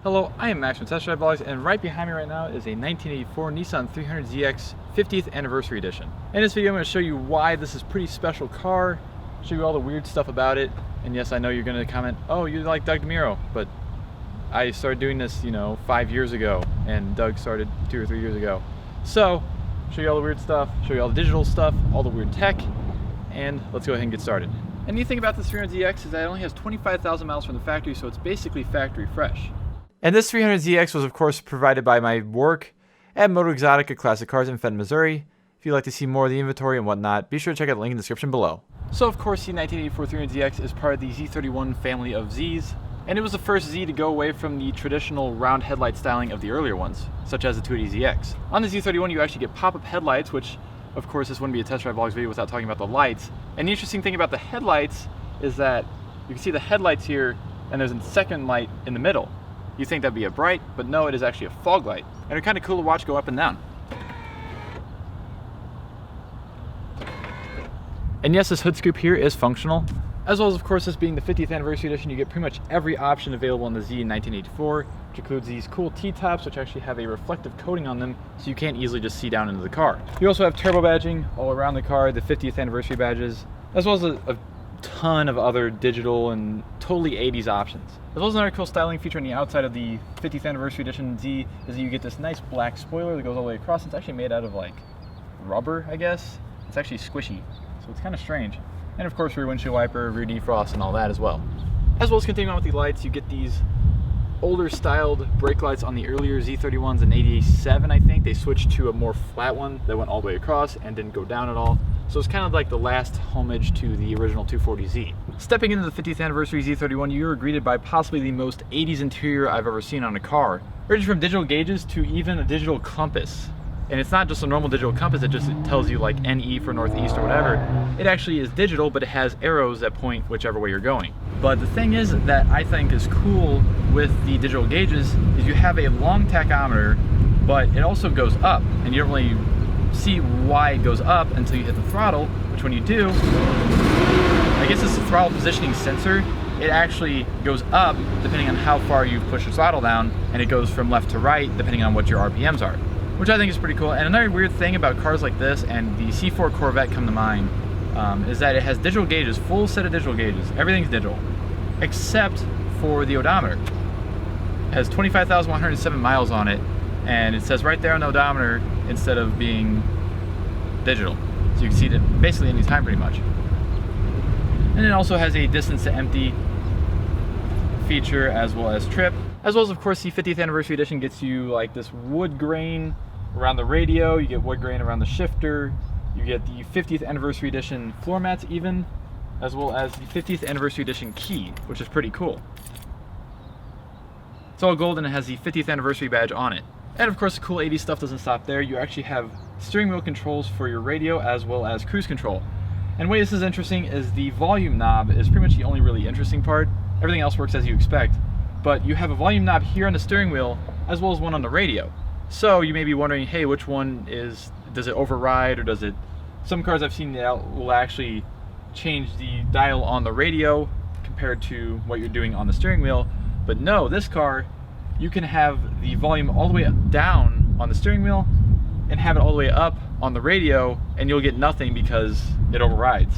Hello, I am Max from Test Drive Vlogs, and right behind me right now is a 1984 Nissan 300ZX 50th Anniversary Edition. In this video I'm going to show you why this is a pretty special car, show you all the weird stuff about it, and yes, I know you're going to comment, oh, you like Doug DeMuro, but I started doing this, 5 years ago, and Doug started 2 or 3 years ago. So, show you all the weird stuff, show you all the digital stuff, all the weird tech, and let's go ahead and get started. And the thing about this 300ZX is that it only has 25,000 miles from the factory, so it's basically factory fresh. And this 300ZX was of course provided by my work at MotoeXotica Classic Cars in Fenton, Missouri. If you'd like to see more of the inventory and whatnot, be sure to check out the link in the description below. So of course the 1984 300ZX is part of the Z31 family of Zs, and it was the first Z to go away from the traditional round headlight styling of the earlier ones, such as the 280ZX. On the Z31 you actually get pop-up headlights, which of course this wouldn't be a Test Drive Vlogs video without talking about the lights. And the interesting thing about the headlights is that you can see the headlights here and there's a second light in the middle. You think that'd be a bright, but no, it is actually a fog light. And they're kind of cool to watch go up and down. And yes, this hood scoop here is functional. As well as, of course, this being the 50th anniversary edition, you get pretty much every option available on the Z in 1984, which includes these cool T-tops, which actually have a reflective coating on them, so you can't easily just see down into the car. You also have turbo badging all around the car, the 50th anniversary badges, as well as a ton of other digital and totally 80s options. As well as another cool styling feature on the outside of the 50th anniversary edition Z is that you get this nice black spoiler that goes all the way across. It's actually made out of like rubber, I guess. It's actually squishy, so it's kind of strange. And of course rear windshield wiper, rear defrost, and all that as well. As well as continuing on with the lights, you get these older styled brake lights on the earlier Z31s in '87, I think. They switched to a more flat one that went all the way across and didn't go down at all. So it's kind of like the last homage to the original 240Z. Stepping into the 50th anniversary Z31, you are greeted by possibly the most 80s interior I've ever seen on a car. Ranging from digital gauges to even a digital compass. And it's not just a normal digital compass that just tells you like NE for northeast or whatever. It actually is digital, but it has arrows that point whichever way you're going. But the thing is that I think is cool with the digital gauges is you have a long tachometer, but it also goes up, and you don't really see why it goes up until you hit the throttle, which when you do, I guess it's the throttle positioning sensor. It actually goes up depending on how far you push the throttle down, and it goes from left to right depending on what your RPMs are, which I think is pretty cool. And another weird thing about cars like this, and the C4 Corvette come to mind, is that it has digital gauges, full set of digital gauges. Everything's digital, except for the odometer. It has 25,107 miles on it, and it says right there on the odometer instead of being digital. So you can see it basically any time pretty much. And it also has a distance to empty feature as well as trip. As well as, of course, the 50th anniversary edition gets you like this wood grain around the radio, you get wood grain around the shifter, you get the 50th anniversary edition floor mats even, as well as the 50th anniversary edition key, which is pretty cool. It's all gold and it has the 50th anniversary badge on it. And of course the cool 80s stuff doesn't stop there. You actually have steering wheel controls for your radio as well as cruise control. And the way this is interesting is the volume knob is pretty much the only really interesting part. Everything else works as you expect. But you have a volume knob here on the steering wheel as well as one on the radio. So you may be wondering, hey, which one does it override, or does it, some cars I've seen will actually change the dial on the radio compared to what you're doing on the steering wheel. But no, this car, you can have the volume all the way down on the steering wheel and have it all the way up on the radio, and you'll get nothing because it overrides.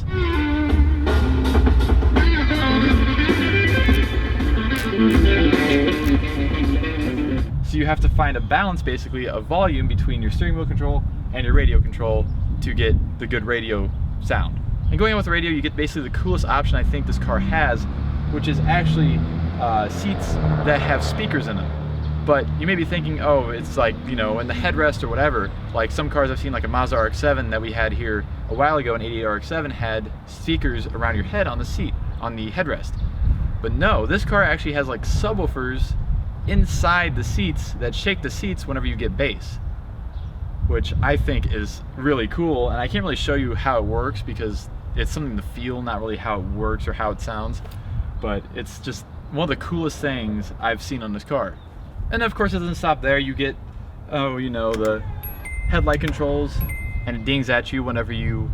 So you have to find a balance basically of volume between your steering wheel control and your radio control to get the good radio sound. And going on with the radio, you get basically the coolest option I think this car has, which is actually seats that have speakers in them. But you may be thinking, oh, it's like, in the headrest or whatever. Like some cars I've seen, like a Mazda RX-7 that we had here a while ago, an '88 RX-7 had speakers around your head on the seat, on the headrest. But no, this car actually has like subwoofers inside the seats that shake the seats whenever you get bass, which I think is really cool. And I can't really show you how it works because it's something to feel, not really how it works or how it sounds. But it's just one of the coolest things I've seen on this car. And of course it doesn't stop there. You get, the headlight controls, and it dings at you whenever you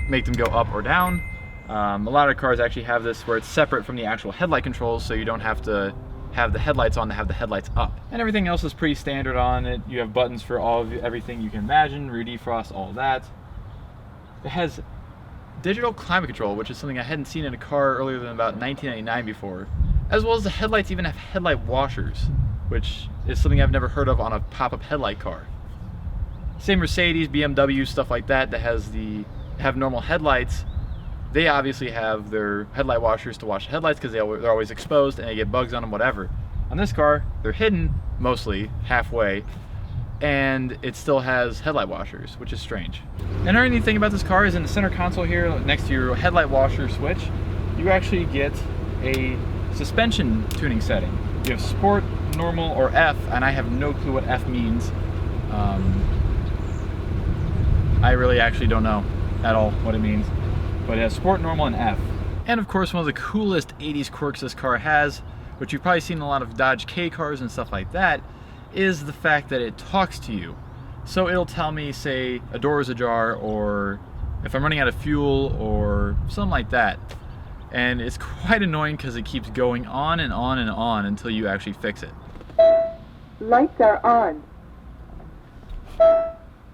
make them go up or down. A lot of cars actually have this where it's separate from the actual headlight controls, so you don't have to have the headlights on to have the headlights up. And everything else is pretty standard on it. You have buttons for everything you can imagine, rear defrost, all that. It has digital climate control, which is something I hadn't seen in a car earlier than about 1999 before. As well as the headlights even have headlight washers, which is something I've never heard of on a pop-up headlight car. Same Mercedes, BMW, stuff like that have normal headlights. They obviously have their headlight washers to wash the headlights because they're always exposed and they get bugs on them, whatever. On this car, they're hidden mostly halfway, and it still has headlight washers, which is strange. Another neat thing about this car is in the center console here, next to your headlight washer switch, you actually get a suspension tuning setting. You have Sport, Normal, or F, and I have no clue what F means. I really actually don't know at all what it means. But it has Sport, Normal, and F. And of course, one of the coolest 80s quirks this car has, which you've probably seen in a lot of Dodge K cars and stuff like that, is the fact that it talks to you. So it'll tell me, say, a door is ajar, or if I'm running out of fuel, or something like that. And it's quite annoying because it keeps going on and on and on until you actually fix it. Lights are on.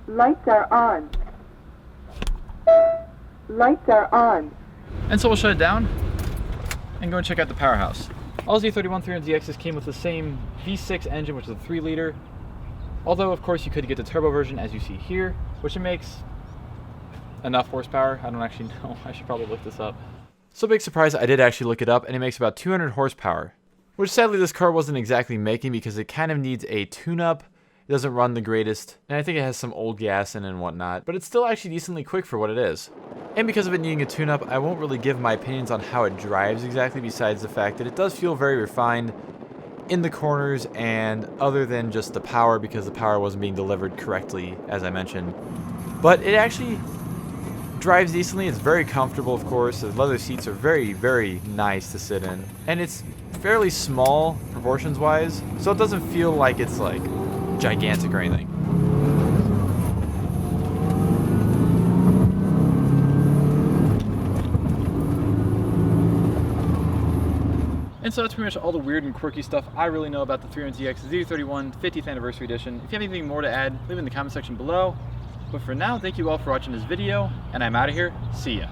Lights are on. Lights are on. And so we'll shut it down and go and check out the powerhouse. All Z31 300ZXs came with the same V6 engine, which is a 3-liter. Although, of course, you could get the turbo version, as you see here, which it makes enough horsepower. I don't actually know. I should probably look this up. So big surprise, I did actually look it up, and it makes about 200 horsepower, which sadly this car wasn't exactly making because it kind of needs a tune-up. It doesn't run the greatest, and I think it has some old gas in it and whatnot, but it's still actually decently quick for what it is. And because of it needing a tune-up, I won't really give my opinions on how it drives exactly, besides the fact that it does feel very refined in the corners, and other than just the power, because the power wasn't being delivered correctly, as I mentioned. But it actually drives decently. It's very comfortable, of course. The leather seats are very, very nice to sit in, and it's fairly small proportions-wise, so it doesn't feel like it's like gigantic or anything. And so that's pretty much all the weird and quirky stuff I really know about the 300ZX Z31 50th Anniversary Edition. If you have anything more to add, leave it in the comment section below. But for now, thank you all for watching this video, and I'm out of here. See ya.